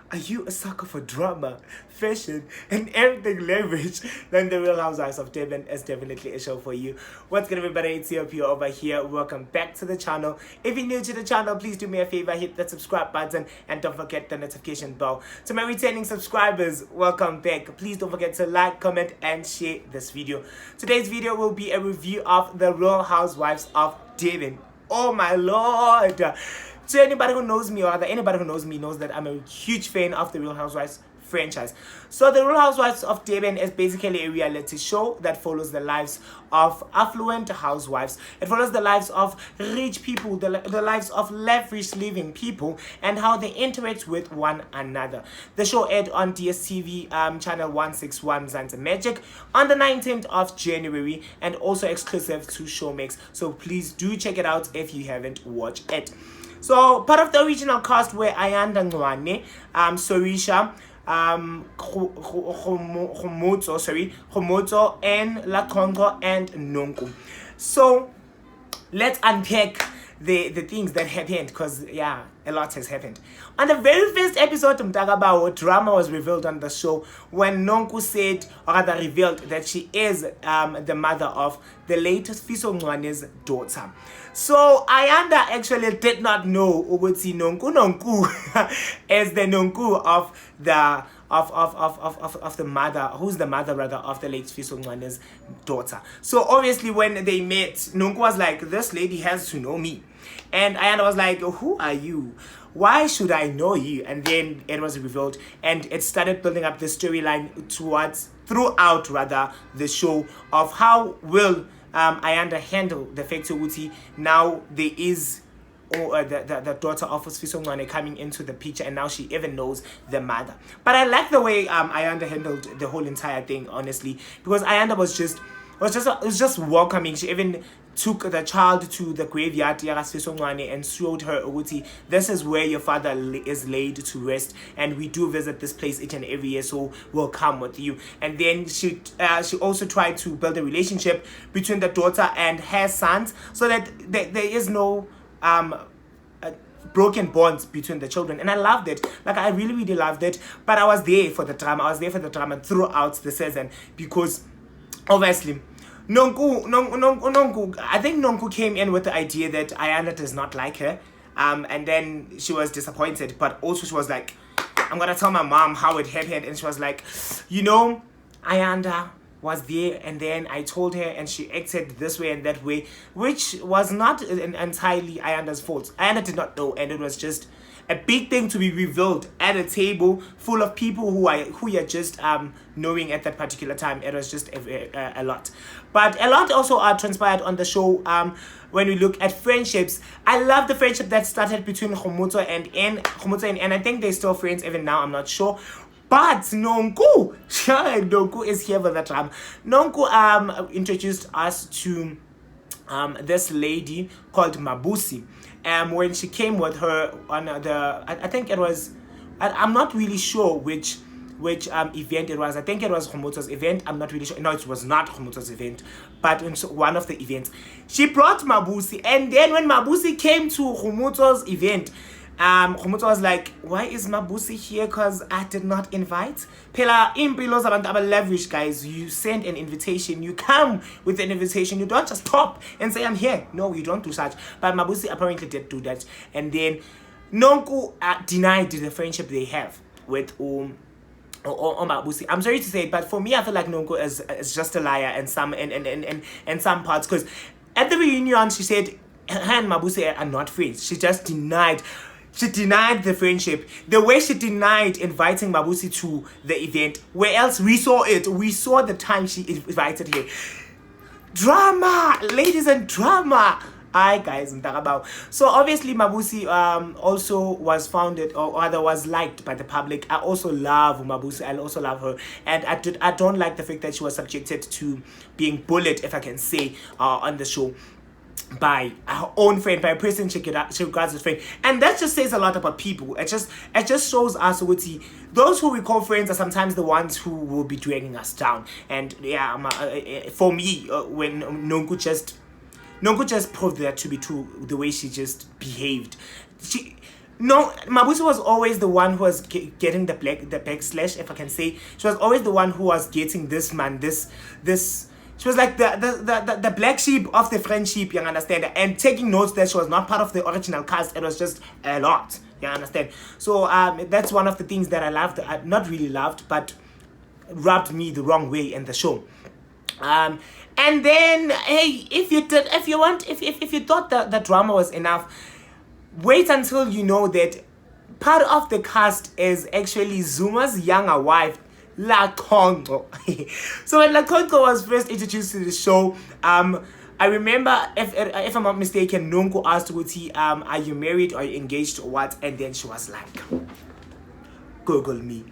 Are you a sucker for drama, fashion, and everything leverage? Then The Real Housewives of Durban is definitely a show for you. What's good, everybody? It's Ethiopia over here. Welcome back to the channel. If you're new to the channel, please do me a favor, hit that subscribe button and don't forget the notification bell. To my returning subscribers, welcome back. Please don't forget to like, comment, and share this video. Today's video will be a review of The Real Housewives of Durban. Oh my lord! So anybody who knows me, or rather anybody who knows me, knows that I'm a huge fan of the Real Housewives franchise. So the Real Housewives of Durban is basically a reality show that follows the lives of affluent housewives. It follows the lives of rich people, the lives of lavish living people, and how they interact with one another. The show aired on DSTV channel 161 Zanzibar Magic on the 19th of January and also exclusive to Showmax. So please do check it out if you haven't watched it. So part of the original cast were Ayanda Ngwane, Sorisha, Khomotso, and Lakongo, and Nonku. So let's unpack the things that happened, because yeah, a lot has happened. On the very first episode, drama was revealed on the show when Nonku said, or rather revealed, that she is the mother of the late Fiso Ngwane's daughter. So Ayanda actually did not know Uguti Nonku as the Nonku of the the mother, who's the mother rather of the late Fiso Ngwane's daughter. So obviously when they met, Nonku was like, this lady has to know me. And Ayanda was like, who are you? Why should I know you? And then it was revealed, and it started building up the storyline throughout the show of how will Ayanda handle the fact that now there is the daughter of Fiso Ngwane coming into the picture, and now she even knows the mother. But I like the way Ayanda handled the whole entire thing, honestly, because Ayanda was just welcoming. She even took the child to the graveyard and showed her, this is where your father is laid to rest, and we do visit this place each and every year, so we'll come with you. And then she also tried to build a relationship between the daughter and her sons, so that there is no broken bonds between the children. And I loved it. Like, I really, really loved it. But I was there for the drama. I was there for the drama throughout the season, because obviously Nonku, I think Nonku came in with the idea that Ayanda does not like her, and then she was disappointed, but also she was like, I'm gonna tell my mom how it happened. And she was like, Ayanda was there, and then I told her, and she acted this way and that way, which was not entirely Ayanda's fault. Ayanda did not know, and it was just a big thing to be revealed at a table full of people who you're just knowing at that particular time. It was just a lot. But a lot also transpired on the show. When we look at friendships, I love the friendship that started between Khomotso and Anne. I think they're still friends even now, I'm not sure. But Nonku is here for the drama. Nonku introduced us to this lady called Mabusi. When she came with her on I think it was, I'm not really sure which event it was. I think it was Khomotso's event. I'm not really sure. No, it was not Khomotso's event, but in one of the events she brought Mabusi. And then when Mabusi came to Khomotso's event, Khomotso was like, why is Mabusi here? Because I did not invite. Pela impilos abantu lavish, guys. You send an invitation, you come with an invitation, you don't just pop and say I'm here. No, you don't do such. But Mabusi apparently did do that. And then Nonku denied the friendship they have with Mabusi. I'm sorry to say it, but for me, I feel like Nonku is just a liar in some parts, because at the reunion she said her and Mabusi are not friends. She just denied the friendship. The way she denied inviting Mabusi to the event, where else we saw it. We saw the time she invited her. Drama, ladies, and drama. Hi guys, so obviously Mabusi also was founded, or rather was liked by the public. I also love Mabusi. I also love her, and I don't like the fact that she was subjected to being bullied, if I can say, on the show, by her own friend, by a person she regards as friend. And that just says a lot about people. It just shows us those who we call friends are sometimes the ones who will be dragging us down. And yeah, for me, when Nonku just proved that to be true, the way she just behaved. No, Mabusi was always the one who was getting the backslash, if I can say. She was always the one who was getting this man, this. She was like the black sheep of the French sheep, you understand? And taking notes that she was not part of the original cast. It was just a lot, you understand? So that's one of the things that I loved. I not really loved, but rubbed me the wrong way in the show. And then, hey, if you thought that the drama was enough, wait until you know that part of the cast is actually Zuma's younger wife, La Congo. So when La Congo was first introduced to the show, I remember, if I'm not mistaken, Nonko asked Wuti, are you married or are you engaged or what? And then she was like, Google me.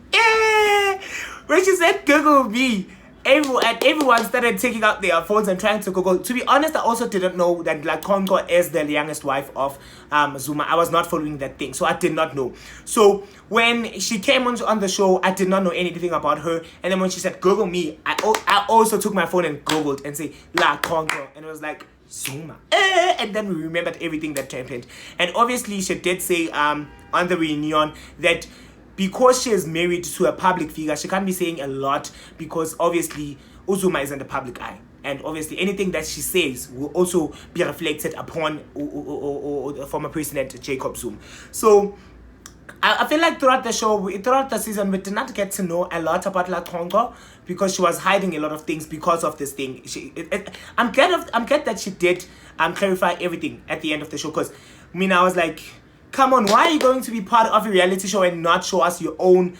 When she said Google me, everyone started taking out their phones and trying to Google. To be honest, I also didn't know that La Congo is the youngest wife of Zuma. I was not following that thing, so I did not know. So when she came on the show, I did not know anything about her. And then when she said Google me, I also took my phone and Googled and say La Congo, and it was like Zuma. And then we remembered everything that happened. And obviously she did say on the reunion that because she is married to a public figure, she can't be saying a lot because obviously Uzuma is in the public eye. And obviously anything that she says will also be reflected upon former President Jacob Zuma. So I feel like throughout the show, throughout the season, we did not get to know a lot about La Congo because she was hiding a lot of things because of this thing. I'm glad that she did clarify everything at the end of the show, because I was like, come on, why are you going to be part of a reality show and not show us your own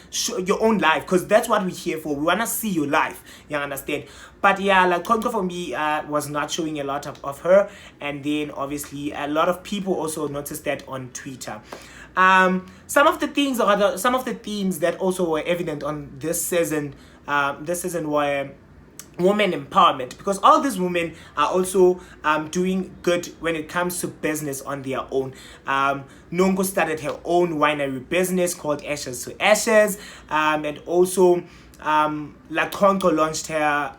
life? Because that's what we're here for. We want to see your life. You understand? But yeah, like Conco for me was not showing a lot of her. And then obviously a lot of people also noticed that on Twitter. Some of the themes that also were evident on this season were women empowerment, because all these women are also doing good when it comes to business on their own. Nongo started her own winery business called Ashes to Ashes, and also La Conco launched her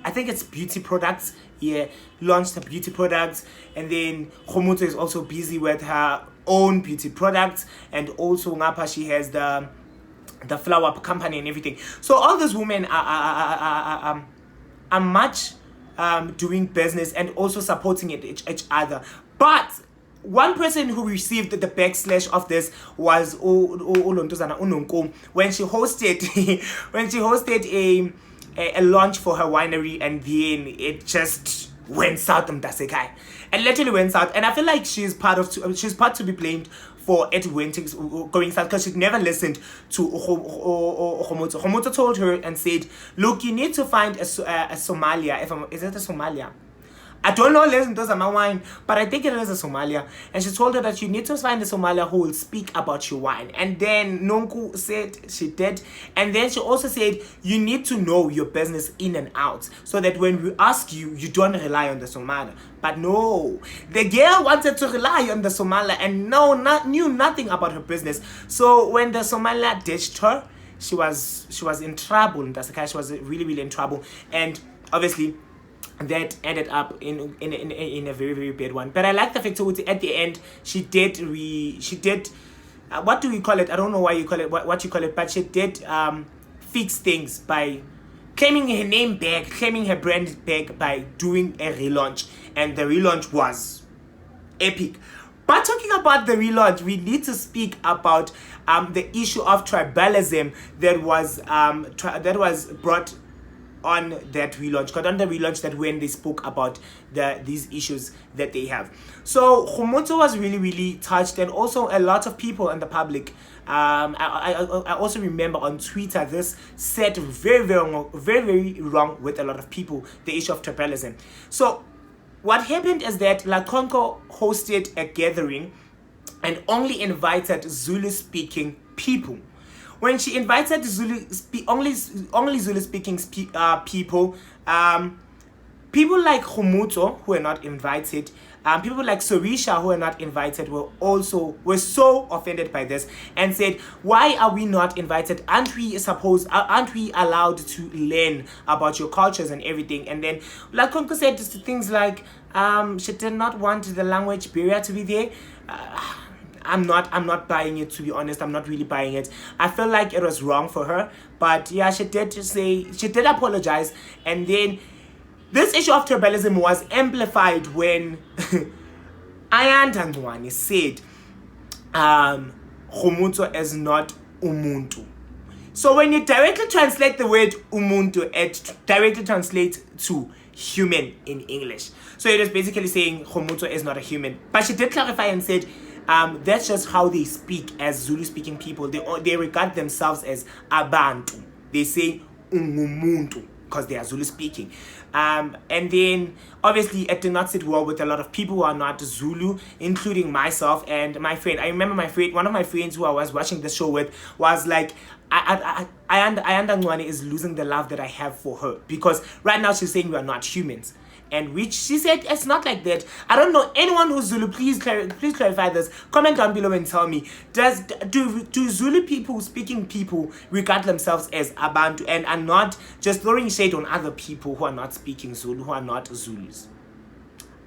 I think it's beauty products. Yeah, launched her beauty products, and then Khomoto is also busy with her own beauty products, and also Ngapa she has the flower company and everything. So all these women are much doing business and also supporting each other. But one person who received the backslash of this was Ulontozana Unonko when she hosted a launch for her winery, and then it just went south on Dasekai. And literally went south. And I feel like she's part to be blamed for it going south, because she never listened to Khomoto. Khomoto told her and said, look, you need to find a Somalia. Is it a Somalia? I don't know, listen, those are my wine, but I think it is a Somalia. And she told her that you need to find a Somalia who will speak about your wine. And then Nonku said she did. And then she also said you need to know your business in and out, so that when we ask you, you don't rely on the Somalia. But no, the girl wanted to rely on the Somalia and knew nothing about her business. So when the Somalia ditched her, she was in trouble. She was really, really in trouble. And obviously that ended up in a very, very bad one. But I like the fact that at the end she did what do we call it? I don't know why you call it what you call it, but she did fix things by claiming her name back, claiming her brand back by doing a relaunch, and the relaunch was epic. But talking about the relaunch, we need to speak about the issue of tribalism that was brought on that relaunch, on the relaunch, that when they spoke about these issues that they have. So Khomoto was really, really touched, and also a lot of people in the public. I also remember on Twitter this said very, very wrong with a lot of people, the issue of tribalism. So what happened is that La Conco hosted a gathering and only invited Zulu-speaking people. When she invited only Zulu-speaking people, people like Khomoto, who were not invited, people like Sorisha, who were not invited, were so offended by this and said, why are we not invited? Aren't we allowed to learn about your cultures and everything? And then Lakonko said things like she did not want the language barrier to be there. I'm not buying it, to be honest. I'm not really buying it. I feel like it was wrong for her, but yeah, she did apologize. And then this issue of tribalism was amplified when Ayanda Ncwane said Khomotso is not umuntu. So when you directly translate the word umuntu, it directly translates to human in English. So it is basically saying Khomotso is not a human. But she did clarify and said that's just how they speak as Zulu speaking people. They regard themselves as abantu. They say ungumuntu because they are Zulu speaking. And then obviously it did not sit well with a lot of people who are not Zulu, including myself and my friend. I remember one of my friends who I was watching the show with was like, Ayanda Ncwane is losing the love that I have for her, because right now she's saying we are not humans. And which she said it's not like that. I don't know anyone who's Zulu. Please clarify this. Comment down below and tell me. Do Zulu speaking people regard themselves as abantu and are not just throwing shade on other people who are not speaking Zulu, who are not Zulus?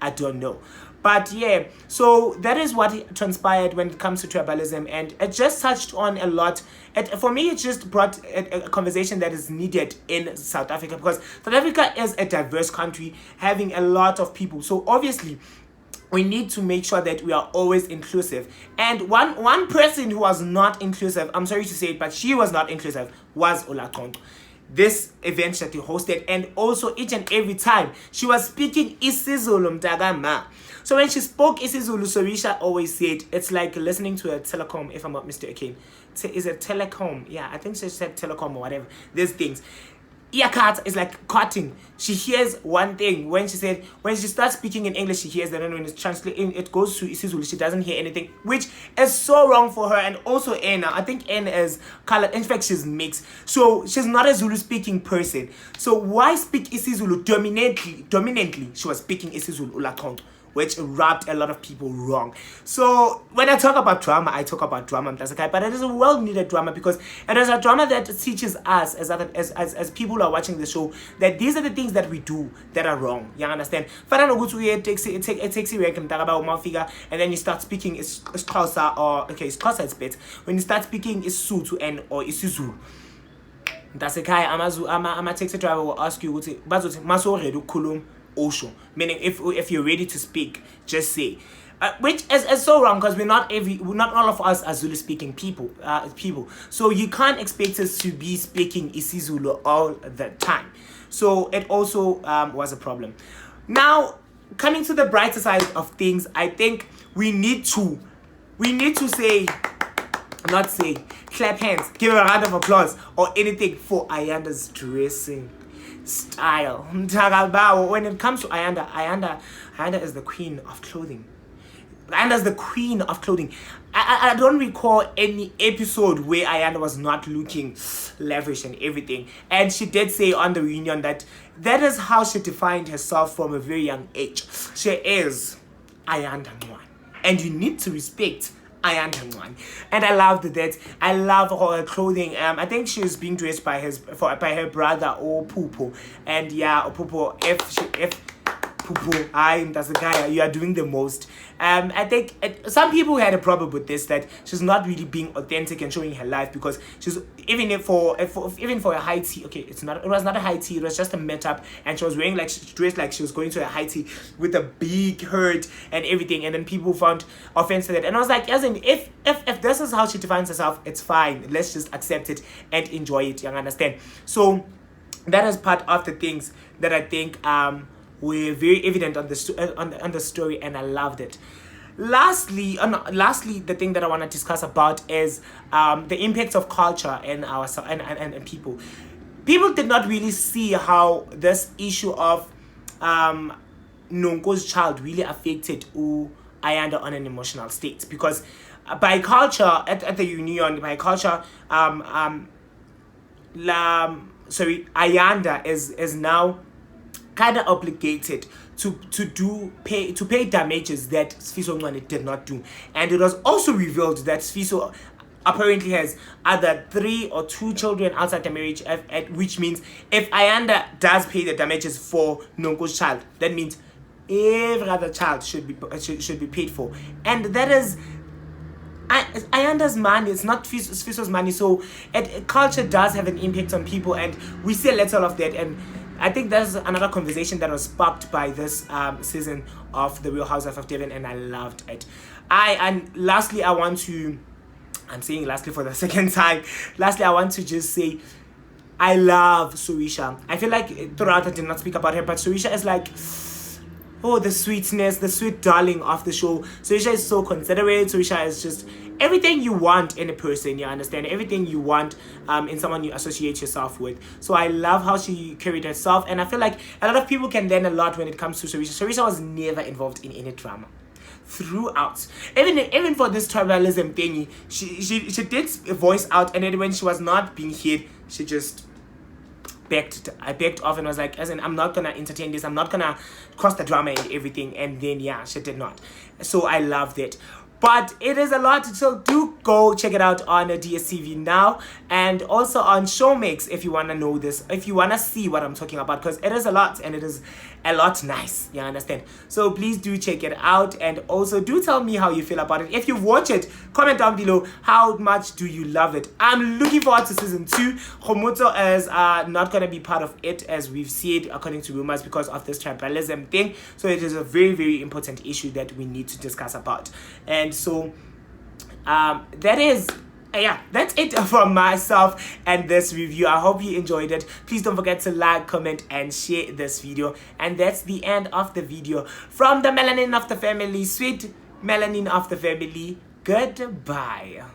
I don't know. But yeah, so that is what transpired when it comes to tribalism, and it just touched on a lot. For me, it just brought a conversation that is needed in South Africa, because South Africa is a diverse country having a lot of people. So obviously, we need to make sure that we are always inclusive. And one person who was not inclusive, I'm sorry to say it, but she was not inclusive, was Olatonto. This event that he hosted, and also each and every time she was speaking isiZulu mtakama. So when she spoke isiZulu, Sorisha always said it's like listening to a telecom, if I'm not mistaken. Is it telecom? Yeah, I think she said telecom or whatever. These things. Iyakhatha is like cutting. She hears one thing when she starts speaking in English, she hears that, and when it's translating, it goes to isiZulu, she doesn't hear anything, which is so wrong for her. And also Anna, I think Anna is colored. In fact, she's mixed, so she's not a Zulu speaking person. So why speak isiZulu dominantly? She was speaking isiZulu Ulakonto, which rubbed a lot of people wrong. So when I talk about drama, I talk about drama, but it is a well-needed drama, because it is a drama that teaches us as people who are watching the show that these are the things that we do that are wrong. You understand? It takes rank and then you start speaking it's Xhosa, or okay, it's Xhosa, it's better. When you start speaking it's Sotho and or isiZulu. That's a guy. I'm a taxi driver will ask you, Osho, meaning if you're ready to speak, just say. Which is so wrong, because we're not all of us are Zulu speaking people. So you can't expect us to be speaking isiZulu all the time. So it also was a problem. Now, coming to the brighter side of things, I think we need to clap hands, give a round of applause or anything for Ayanda's dressing style. When it comes to Ayanda is the queen of clothing. Ayanda's the queen of clothing. I don't recall any episode where Ayanda was not looking lavish and everything. And she did say on the reunion that is how she defined herself from a very young age. She is Ayanda Ncwane, and you need to respect Ayanda Ncwane. And I loved that. I love her clothing. I think she was being dressed by her brother, Pupo. And yeah, Pupo, if Pupo, that's the guy, you are doing the most. I think some people had a problem with this, that she's not really being authentic and showing her life, because she's even for a high tea. Okay, it was not a high tea, it was just a meetup, and she was wearing dressed like she was going to a high tea with a big hurt and everything, and then people found offense to that. And I was like, as in, if this is how she defines herself, it's fine. Let's just accept it and enjoy it. You understand? So that is part of the things that I think were very evident on the story, and I loved it. Lastly, the thing that I want to discuss about is the impact of culture in our and people. People did not really see how this issue of Nonko's child really affected Ayanda on an emotional state, because by culture at the union, by culture, Ayanda is now kind of obligated to pay damages that Sfiso Ncwane did not do. And it was also revealed that Sfiso apparently has either 3 or 2 children outside the marriage, which means if Ayanda does pay the damages for Nonko's child, that means every other child should be paid for. And that is I understand money. It's not Fiso's money. So culture does have an impact on people, and we see a little of that. And I think that's another conversation that was sparked by this season of the Real Housewives of Durban, and I loved it. And lastly, I'm saying lastly for the second time. Lastly, I want to just say I love Sorisha. I feel like throughout I did not speak about her, but Sorisha is like, oh, the sweetness, the sweet darling of the show. Sorisha is so considerate. Sorisha is just everything you want in a person, you understand? Everything you want in someone you associate yourself with. So I love how she carried herself, and I feel like a lot of people can learn a lot when it comes to Sorisha. Sorisha was never involved in any drama throughout. Even for this tribalism thingy, she did voice out, and then when she was not being hit, she just I backed off and was like, as in, I'm not gonna entertain this, I'm not gonna cross the drama and everything. And then yeah, she did not. So I loved it. But it is a lot, so do go check it out on DSTV now, and also on Showmax if you want to know this, if you want to see what I'm talking about, because it is a lot, and it is a lot nice, you understand? So please do check it out, and also do tell me how you feel about it. If you watch it, comment down below how much do you love it. I'm looking forward to season 2. Khomotso is not going to be part of it, as we've said, according to rumors, because of this tribalism thing. So it is a very, very important issue that we need to discuss about. And so that is that's it from myself and this review. I hope you enjoyed it. Please don't forget to like, comment, and share this video. And that's the end of the video from the melanin of the family, sweet melanin of the family. Goodbye.